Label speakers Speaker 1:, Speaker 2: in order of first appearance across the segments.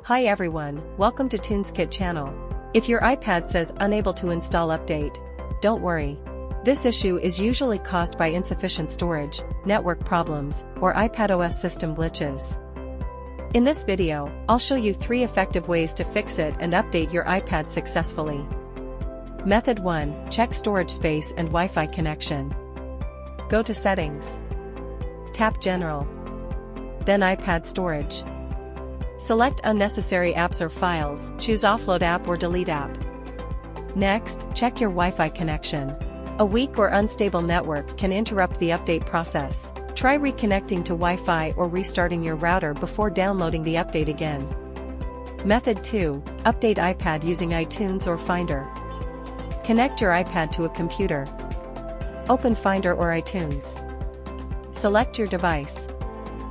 Speaker 1: Hi everyone, welcome to TunesKit channel. If your iPad says unable to install update, don't worry. This issue is usually caused by insufficient storage, network problems, or iPadOS system glitches. In this video, I'll show you 3 effective ways to fix it and update your iPad successfully. Method 1, check storage space and Wi-Fi connection. Go to Settings. Tap General. Then iPad Storage. Select unnecessary apps or files, choose Offload app or Delete app. Next, check your Wi-Fi connection. A weak or unstable network can interrupt the update process. Try reconnecting to Wi-Fi or restarting your router before downloading the update again. Method 2, update iPad using iTunes or Finder. Connect your iPad to a computer. Open Finder or iTunes. Select your device.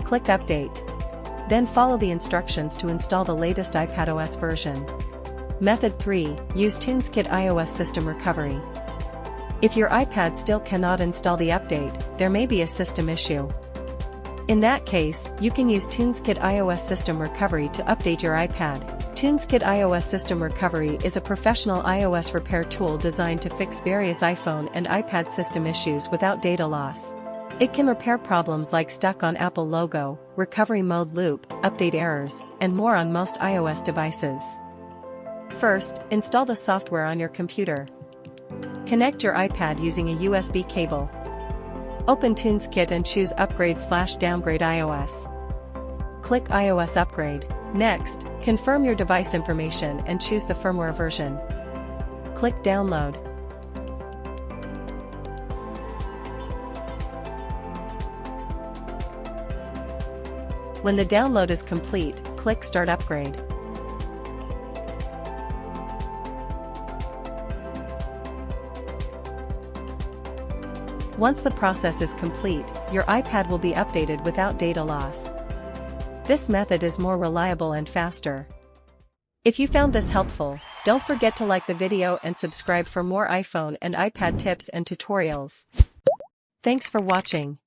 Speaker 1: Click Update. Then follow the instructions to install the latest iPadOS version. Method 3, use TunesKit iOS System Recovery. If your iPad still cannot install the update, there may be a system issue. In that case, you can use TunesKit iOS System Recovery to update your iPad. TunesKit iOS System Recovery is a professional iOS repair tool designed to fix various iPhone and iPad system issues without data loss. It can repair problems like stuck on Apple logo, recovery mode loop, update errors, and more on most iOS devices. First, install the software on your computer. Connect your iPad using a USB cable. Open TunesKit and choose Upgrade/Downgrade iOS. Click iOS Upgrade. Next, confirm your device information and choose the firmware version. Click Download. When the download is complete, click Start Upgrade. Once the process is complete, your iPad will be updated without data loss. This method is more reliable and faster. If you found this helpful, don't forget to like the video and subscribe for more iPhone and iPad tips and tutorials. Thanks for watching.